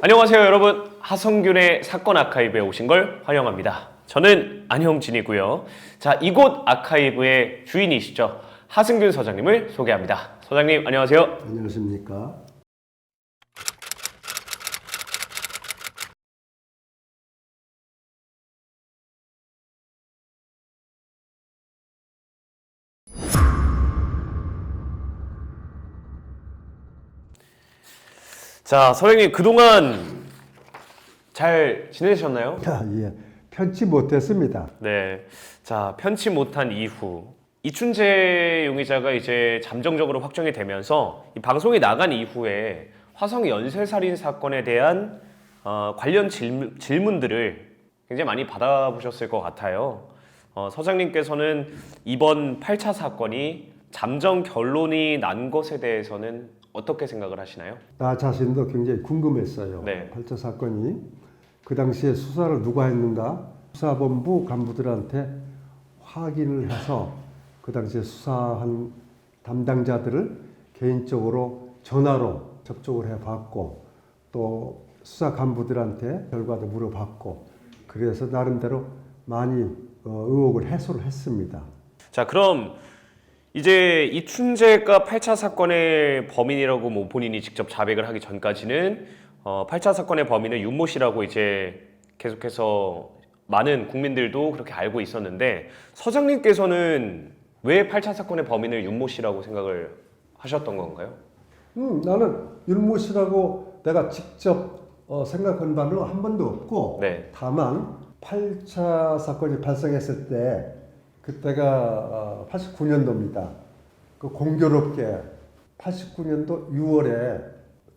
안녕하세요 여러분, 하성균의 사건 아카이브에 오신 걸 환영합니다. 저는 안형진이고요. 자, 이곳 아카이브의 주인이시죠, 하승균 서장님을 소개합니다. 서장님 안녕하세요. 안녕하십니까. 자, 서장님 그동안 잘 지내셨나요? 예, 편치 못했습니다. 네. 자, 편치 못한 이후 이춘재 용의자가 이제 잠정적으로 확정이 되면서 이 방송이 나간 이후에 화성 연쇄살인 사건에 대한 관련 질문들을 굉장히 많이 받아보셨을 것 같아요. 서장님께서는 이번 8차 사건이 잠정 결론이 난 것에 대해서는 어떻게 생각을 하시나요? 나 자신도 굉장히 궁금했어요. 네. 8차 사건이 그 당시에 수사를 누가 했는가? 수사본부 간부들한테 확인을 해서 그 당시에 수사한 담당자들을 개인적으로 전화로 접촉을 해봤고 또 수사 간부들한테 결과도 물어봤고 그래서 나름대로 많이 의혹을 해소를 했습니다. 자, 그럼 이제 이춘재가 8차 사건의 범인이라고 뭐 본인이 직접 자백을 하기 전까지는 8차 사건의 범인은 윤모 씨라고 이제 계속해서 많은 국민들도 그렇게 알고 있었는데, 서장님께서는 왜 8차 사건의 범인을 윤모 씨라고 생각을 하셨던 건가요? 나는 윤모 씨라고 내가 직접 생각한 바는 한 번도 없고 네. 다만 8차 사건이 발생했을 때 그때가 89년도입니다. 그 공교롭게 89년도 6월에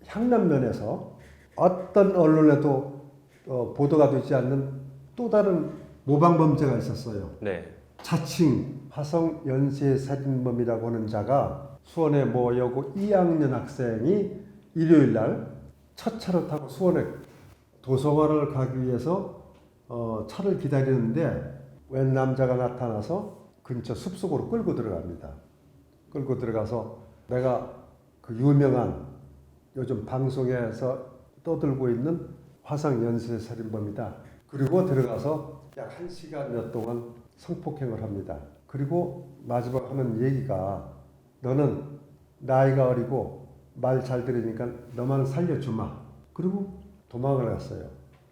향남면에서 어떤 언론에도 보도가 되지 않는 또 다른 모방범죄가 있었어요. 네. 자칭 화성 연쇄살인범이라고 하는 자가 수원에 모여고 2학년 학생이 일요일 날 첫 차를 타고 수원에 도서관을 가기 위해서 차를 기다리는데 웬 남자가 나타나서 근처 숲속으로 끌고 들어갑니다. 끌고 들어가서 내가 그 유명한 요즘 방송에서 떠들고 있는 화상 연쇄살인범이다. 그리고 들어가서 약 1시간여 동안 성폭행을 합니다. 그리고 마지막 하는 얘기가 너는 나이가 어리고 말 잘 들으니까 너만 살려주마. 그리고 도망을 갔어요.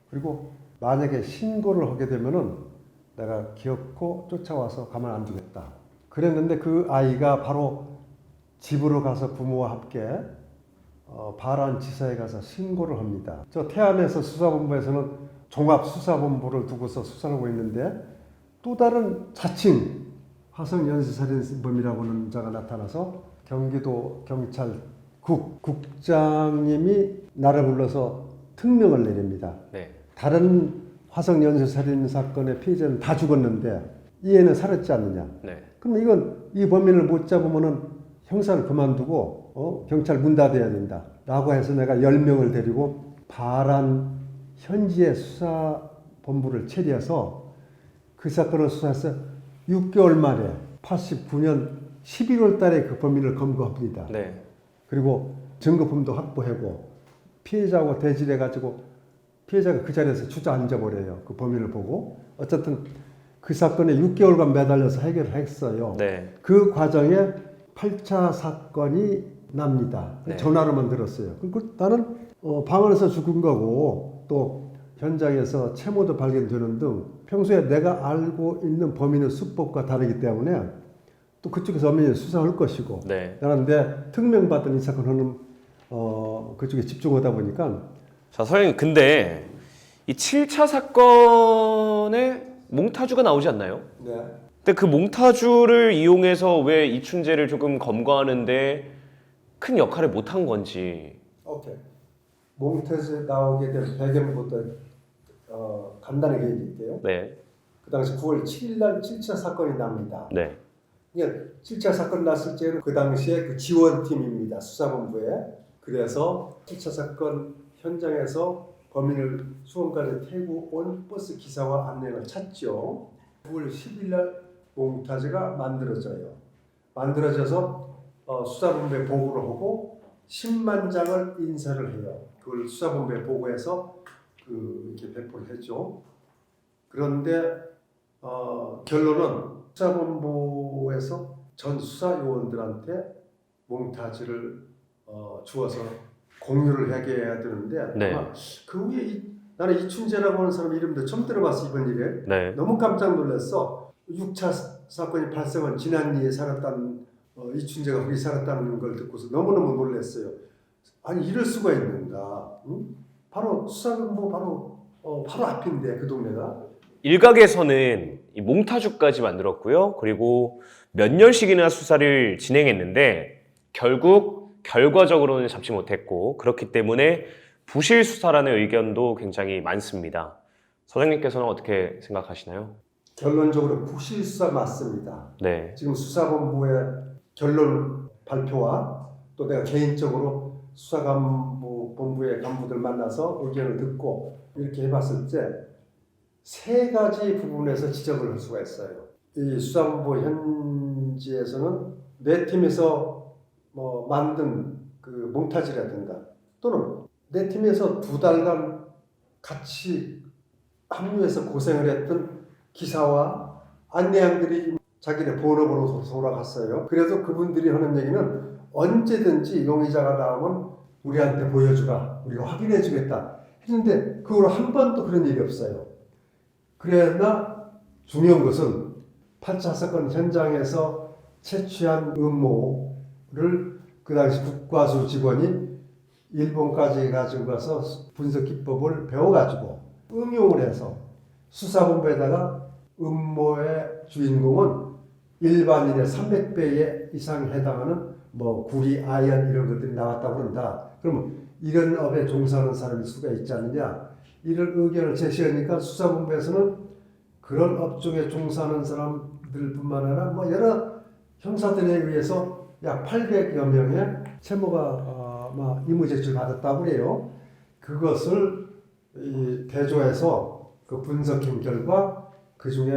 그리고 만약에 신고를 하게 되면은 내가 기어코 쫓아와서 가만 안 두겠다. 그랬는데 그 아이가 바로 집으로 가서 부모와 함께 발안지사에 가서 신고를 합니다. 저 태안에서 수사본부에서는 종합수사본부를 두고서 수사를 하고 있는데 또 다른 자칭 화성 연쇄살인범이라고 하는 자가 나타나서 경기도 경찰국 국장님이 나를 불러서 특명을 내립니다. 네. 다른 화성 연쇄살인 사건의 피해자는 다 죽었는데 이 애는 살았지 않느냐. 네. 그럼 이건 이 범인을 못 잡으면은 형사를 그만두고 경찰 문 닫아야 된다. 라고 해서 내가 10명을 데리고 바란 현지의 수사본부를 체리해서 그 사건을 수사해서 6개월 만에 89년 11월 달에 그 범인을 검거합니다. 네. 그리고 증거품도 확보하고 피해자하고 대질해가지고 피해자가 그 자리에서 주저앉아 버려요. 그 범인을 보고. 어쨌든 그 사건에 6개월간 매달려서 해결을 했어요. 네. 그 과정에 8차 사건이 납니다. 네. 전화로만 들었어요. 그리고 나는 방안에서 죽은 거고 또 현장에서 채모도 발견되는 등 평소에 내가 알고 있는 범인의 수법과 다르기 때문에 또 그쪽에서 엄연히 수사할 것이고 네. 나는 내 특명받은 이 사건은 그쪽에 집중하다 보니까 자, 서장님 근데 이 7차 사건에 몽타주가 나오지 않나요? 네. 근데 그 몽타주를 이용해서 왜 이춘재를 조금 검거하는데 큰 역할을 못한 건지. 오케이. 몽테스에 나오게 된 배경부터 간단하게 얘기할게요. 네. 그 당시 9월 7일 날 7차 사건이 납니다. 네. 그러니까 7차 사건 났을 때는 그 당시에 그 지원팀입니다. 수사본부에. 그래서 7차 사건 현장에서 범인을 수원까지 태우고 온 버스 기사와 안내를 찾죠. 9월 10일 날 몽타주가 만들어져요. 만들어져서 수사본부에 보고를 하고 10만 장을 인쇄를 해요. 그걸 수사본부에 보고해서 이렇게 배포를 했죠. 그런데 결론은 수사본부에서 전 수사 요원들한테 몽타주를 주어서 공유를 하게 해야 되는데 네. 아마 그 후에 나는 이춘재라고 하는 사람 이름도 처음 들어봤어 이번 일에. 네. 너무 깜짝 놀랐어. 6차 사건이 발생한 지난리에 살았다는 이춘재가 거기 살았다는 걸 듣고서 너무너무 놀랐어요. 아니 이럴 수가 있는가? 응? 바로 수사본부 바로 앞인데 그 동네가. 일각에서는 이 몽타주까지 만들었고요. 그리고 몇 년씩이나 수사를 진행했는데 결국 결과적으로는 잡지 못했고 그렇기 때문에 부실 수사라는 의견도 굉장히 많습니다. 서장님께서는 어떻게 생각하시나요? 결론적으로 부실 수사 맞습니다. 네. 지금 수사본부의 결론 발표와 또 내가 개인적으로 수사본부의 간부들 만나서 의견을 듣고 이렇게 해봤을 때 세 가지 부분에서 지적을 할 수가 있어요. 이 수사본부 현지에서는 내 팀에서 만든 그 몽타주라든가 또는 내 팀에서 2달간 같이 합류해서 고생을 했던 기사와 안내양들이 자기네 본업으로 돌아갔어요. 그래서 그분들이 하는 얘기는 언제든지 용의자가 나오면 우리한테 보여주라. 우리가 확인해 주겠다. 했는데 그 후로 한 번도 그런 일이 없어요. 그러나 중요한 것은 8차 사건 현장에서 채취한 음모를 그 당시 국과수 직원이 일본까지 가지고 가서 분석 기법을 배워가지고 응용을 해서 수사본부에다가 음모의 주인공은 일반인의 300배에 이상 해당하는 구리, 아연 이런 것들이 나왔다고 한다. 그러면 이런 업에 종사하는 사람일 수가 있지 않느냐. 이런 의견을 제시하니까 수사본부에서는 그런 업종에 종사하는 사람들뿐만 아니라 여러 형사들에 의해서 약 800여 명의 채무가 임의 제출 받았다고 그래요. 그것을 대조해서 그 분석한 결과 그 중에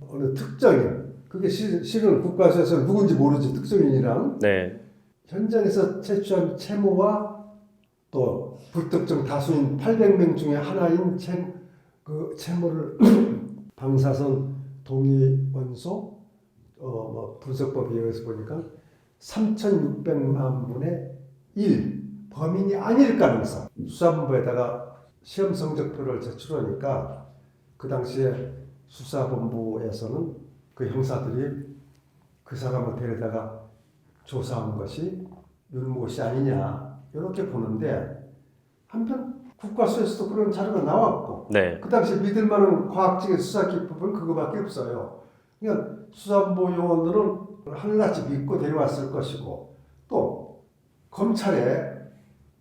어느 특정인, 그게 실은 국가수에서 누군지 모르지 특정인이랑 네. 현장에서 채취한 채무와 또 불특정 다수인 800명 중에 하나인 그 채무를 방사선 동의원소 분석법에 의해서 보니까 3,600만 분의 1 범인이 아닐 가능성. 수사본부에다가 시험 성적표를 제출하니까 그 당시에 수사본부에서는 그 형사들이 그 사람을 데려다가 조사한 것이 윤모 씨 아니냐 이렇게 보는데 한편 국과수에서도 그런 자료가 나왔고 네. 그 당시 믿을 만한 과학적인 수사 기법은 그거밖에 없어요. 그러니까 수사본부 요원들은 하늘같이 믿고 데려왔을 것이고 또 검찰에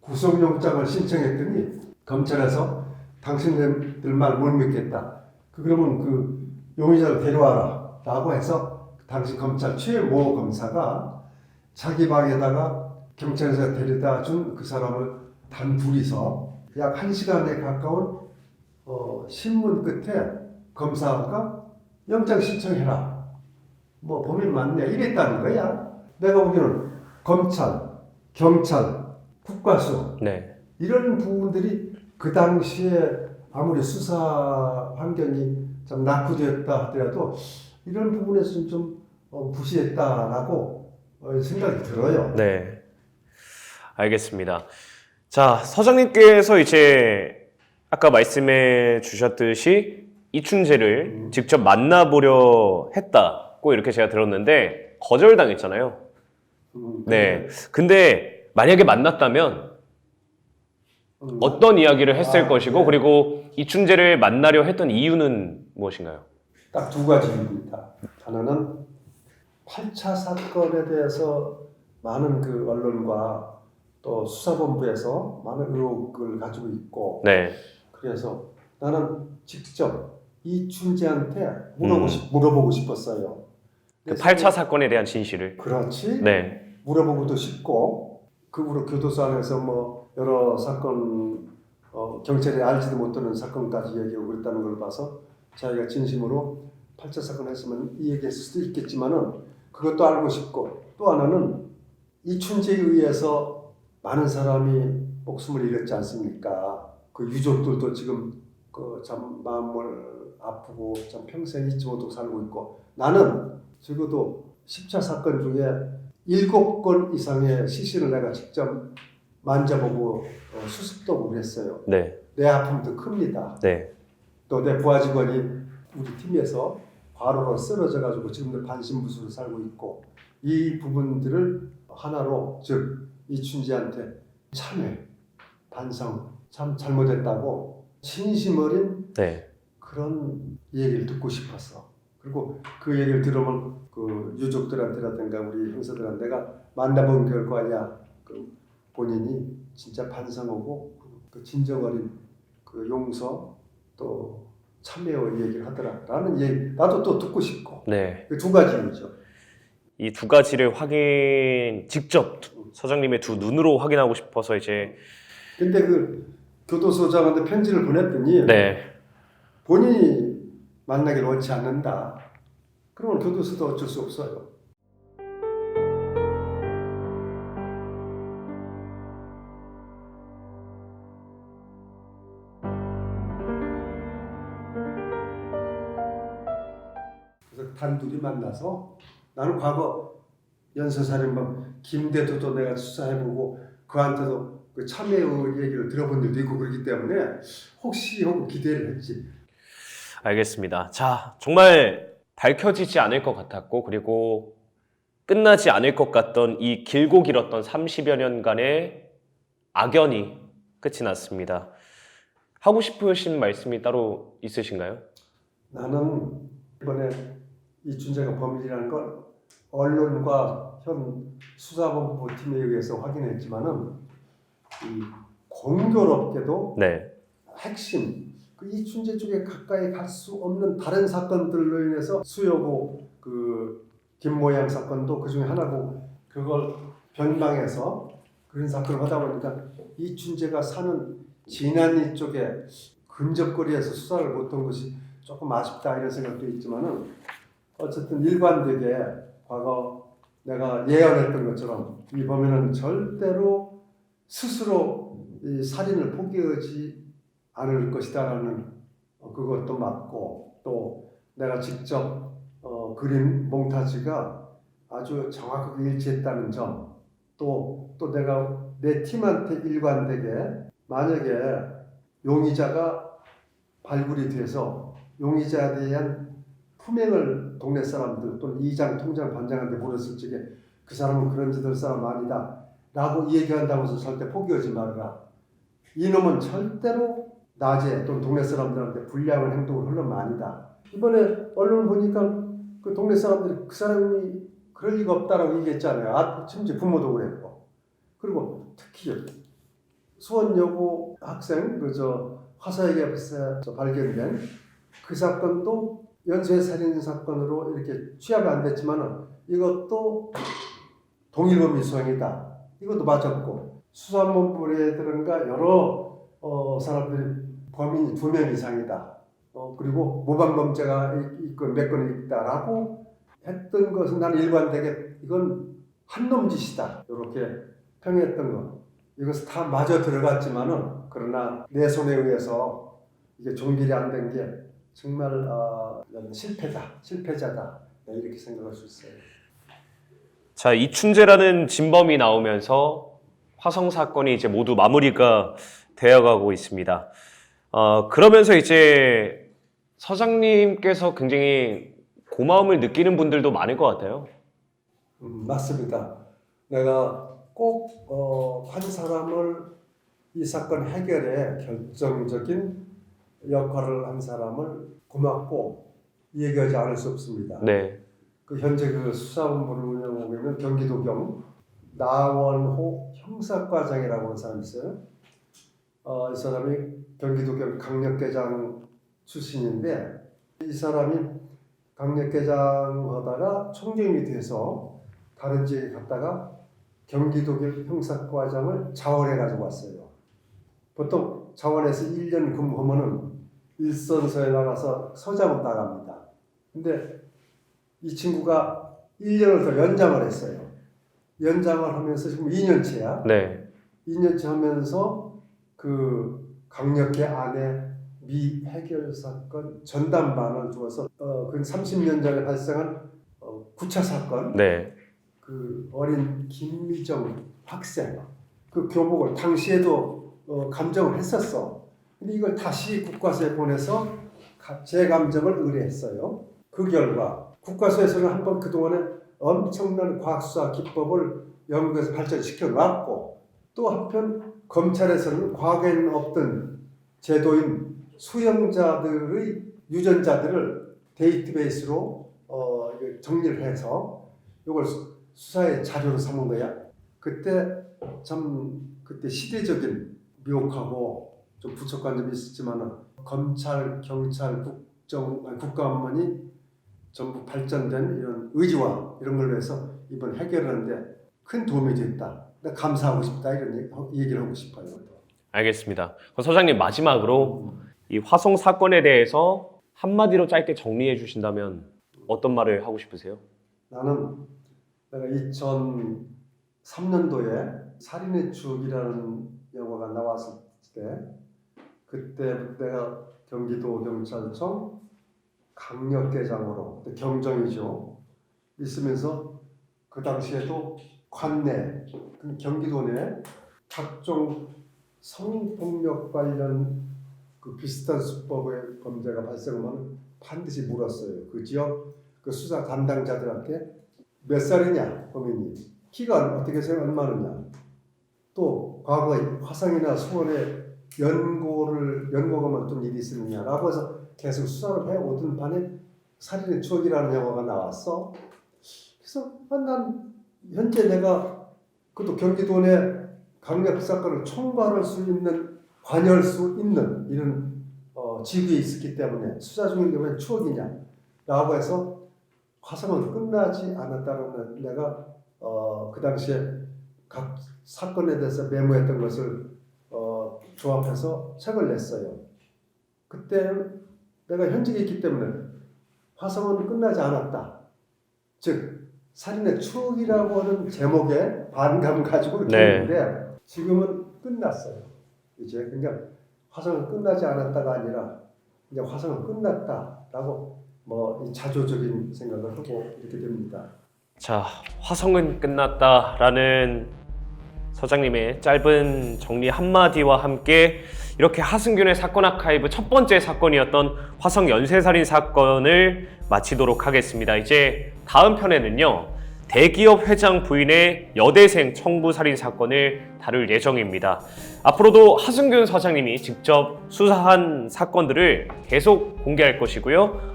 구속영장을 신청했더니 검찰에서 당신들 말 못 믿겠다. 그러면 그 용의자를 데려와라 라고 해서 당시 검찰 최모 검사가 자기 방에다가 경찰에서 데려다 준 그 사람을 단 둘이서 약 1시간에 가까운 신문 끝에 검사가 영장 신청해라. 범인 맞네. 이랬다는 거야. 내가 보기에는 검찰, 경찰, 국과수 네. 이런 부분들이 그 당시에 아무리 수사 환경이 좀 낙후되었다 하더라도 이런 부분에서는 좀 부실했다라고 생각이 들어요. 네. 알겠습니다. 자, 서장님께서 이제 아까 말씀해 주셨듯이 이춘재를 직접 만나보려 했다고 이렇게 제가 들었는데 거절당했잖아요. 네. 근데 만약에 만났다면 어떤 이야기를 했을 것이고 네. 그리고 이춘재를 만나려 했던 이유는 무엇인가요? 딱 두 가지입니다. 하나는 8차 사건에 대해서 많은 그 언론과 또 수사본부에서 많은 의혹을 가지고 있고 네. 그래서 나는 직접 이춘재한테 물어보고 싶었어요. 그 8차 사건에 대한 진실을. 그렇지. 네. 물어보고도 싶고 그 후로 교도소 안에서 여러 사건 경찰이 알지도 못하는 사건까지 얘기하고 그랬다는 걸 봐서 자기가 진심으로 8차 사건 했으면 이 얘기했을 수도 있겠지만은 그것도 알고 싶고 또 하나는 이춘재에 의해서 많은 사람이 목숨을 잃었지 않습니까? 그 유족들도 지금 그 참 마음을 아프고 참 평생 잊지 못하고 살고 있고, 나는 적어도 10차 사건 중에 7건 이상의 시신을 내가 직접 만져보고 수습도 그랬어요. 네. 내 아픔도 큽니다. 네. 또 내 부하 직원이 우리 팀에서 과로로 쓰러져가지고 지금도 반신부수로 살고 있고, 이 부분들을 하나로, 즉 이춘지한테 참회, 반성, 참 잘못했다고 진심 어린 네. 그런 얘기를 듣고 싶었어. 그리고 그 얘기를 들으면 그 유족들한테라든가 우리 형사들한테 내가 만나본 결과야, 그 본인이 진짜 반성하고 그 진정 어린 그 용서 또 참회의 얘기를 하더라라는 얘기, 나도 또 듣고 싶고. 네. 그 두 가지이죠. 이 두 가지를 직접 서장님의 두 눈으로 확인하고 싶어서 이제. 근데 그 교도소장한테 편지를 보냈더니 네. 본인이 만나기를 원치 않는다. 그러면 교도소도 어쩔 수 없어요. 그래서 단둘이 만나서, 나는 과거 연쇄살인범 김대두도 내가 수사해보고 그한테도 그 참여의 얘기를 들어본 일도 있고 그렇기 때문에 혹시 하고 기대를 했지. 알겠습니다. 자, 정말 밝혀지지 않을 것 같았고, 그리고 끝나지 않을 것 같던 이 길고 길었던 30여 년간의 악연이 끝이 났습니다. 하고 싶으신 말씀이 따로 있으신가요? 나는 이번에 이춘재가 범인이라는 걸 언론과 현 수사본부 팀에 의해서 확인했지만은, 이 공교롭게도 네. 핵심 그 이춘재 쪽에 가까이 갈 수 없는 다른 사건들로 인해서 수여고 그 김모양 사건도 그 중에 하나고, 그걸 변방해서 그런 사건을 하다 보니까 이춘재가 사는 진안리 쪽에 근접거리에서 수사를 못한 것이 조금 아쉽다 이런 생각도 있지만은, 어쨌든 일관되게 과거 내가 예언했던 것처럼 이 범인은 절대로 스스로 이 살인을 포기하지 않을 것이다라는 그것도 맞고, 또 내가 직접 그린 몽타주가 아주 정확하게 일치했다는 점, 또 내가 내 팀한테 일관되게 만약에 용의자가 발굴이 돼서 용의자에 대한 품행을 동네 사람들 또는 이장, 통장, 반장한테 물었을 적에 그 사람은 그런 짓 할 사람 아니다 라고 얘기한다고 해서 절대 포기하지 말아라. 이놈은 절대로 낮에 또는 동네 사람들한테 불리한 행동을 하는 놈 아니다. 이번에 언론 보니까 그 동네 사람들이 그 사람이 그럴 리가 없다라고 얘기했잖아요. 심지어 부모도 그랬고. 그리고 특히 수원여고 학생 화사에게서 발견된 그 사건도 연쇄살인 사건으로 이렇게 취합이 안 됐지만은 이것도 동일범위 수행이다. 이것도 맞았고, 수사본부에들은가 여러 사람들이 범인이 2명 이상이다. 그리고 모방범죄가 있고 몇 건 있다라고 했던 것은 나는 일관되게 이건 한놈 짓이다. 이렇게 평했던 것. 이것은 다 맞아 들어갔지만은, 그러나 내 손에 의해서 이게 종결이 안 된 게 정말 실패자다. 이렇게 생각할 수 있어요. 자, 이춘재라는 진범이 나오면서 화성 사건이 이제 모두 마무리가 되어가고 있습니다. 그러면서 이제 서장님께서 굉장히 고마움을 느끼는 분들도 많을 것 같아요. 맞습니다. 내가 꼭 한 사람을 이 사건 해결에 결정적인 역할을 한 사람을 고맙고 얘기하지 않을 수 없습니다. 네. 그 현재 그 수사본부를 운영하고 있는 경기도경 나원호 형사과장이라고 하는 사람이 있어요. 이 사람이 경기도경 강력계장 출신인데, 이 사람이 강력계장 하다가 총경이 돼서 다른 지역에 갔다가 경기도경 형사과장을 자원해 가지고 왔어요. 보통 자원에서 1년 근무하면은 일선서에 나가서 서장으로 나갑니다. 근데 이 친구가 1년을 더 연장을 했어요. 연장을 하면서 지금 2년째야. 네. 2년째 하면서 그 강력계 아내 미해결 사건 전담반을 두어서 그 30년 전에 발생한 9차 사건 네. 그 어린 김미정 학생 그 교복을 당시에도 감정을 했었어. 근데 이걸 다시 국과수에 보내서 재감정을 의뢰했어요. 그 결과 국과수에서는 한번 그동안에 엄청난 과학수사 기법을 연구해서 발전시켜 놨고 또 한편 검찰에서는 과거에는 없던 제도인 수용자들의 유전자들을 데이터베이스로 정리를 해서 이걸 수사의 자료로 삼은 거야. 그때 시대적인 미혹하고 좀 부족한 점이 있었지만 검찰, 경찰, 국가원만이 전부 발전된 이런 의지와 이런 걸로 해서 이번 해결하는데 큰 도움이 됐다. 감사하고 싶다 이런 얘기를 하고 싶어요. 알겠습니다. 서장님 마지막으로 이 화성 사건에 대해서 한마디로 짧게 정리해 주신다면 어떤 말을 하고 싶으세요? 나는 내가 2003년도에 살인의 추억이라는 영화가 나왔을 때 그때부터 내가 경기도 경찰청 강력대장으로 경정이죠 있으면서 그 당시에도 관내 경기도 내 각종 성폭력 관련 그 비슷한 수법의 범죄가 발생하면 반드시 물었어요. 그 지역 그 수사 담당자들한테 몇 살이냐 범인이 키가 어떻게 생각 얼마느냐 또 과거에 화성이나 수원에 연고가 어떤 일이 있었느냐라고 해서 계속 수사를 해오던 판에 살인의 추억이라는 영화가 나왔어. 그래서 난 현재 내가 그것도 경기도 내 강력 사건을 총괄할 수 있는 관여할 수 있는 이런 직위에 있었기 때문에 수사 중인데 왜 추억이냐라고 해서 화성은 끝나지 않았다는 내가 그 당시에 각 사건에 대해서 메모했던 것을 조합해서 책을 냈어요. 그때 내가 현직에 있기 때문에 화성은 끝나지 않았다. 즉 살인의 추억이라고 하는 제목의 반감 가지고 이렇게 했는데 지금은 끝났어요. 이제 그냥 화성은 끝나지 않았다가 아니라 이제 화성은 끝났다라고 뭐 자조적인 생각을 하고 이렇게 됩니다. 자, 화성은 끝났다라는 서장님의 짧은 정리 한마디와 함께 이렇게 하승균의 사건 아카이브 첫 번째 사건이었던 화성 연쇄살인 사건을 마치도록 하겠습니다. 이제 다음 편에는요, 대기업 회장 부인의 여대생 청부 살인 사건을 다룰 예정입니다. 앞으로도 하승균 서장님이 직접 수사한 사건들을 계속 공개할 것이고요.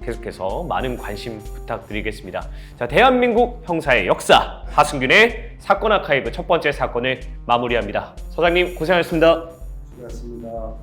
계속해서 많은 관심 부탁드리겠습니다. 자, 대한민국 형사의 역사, 하승균의 사건 아카이브 첫 번째 사건을 마무리합니다. 서장님 고생하셨습니다. 수고하셨습니다.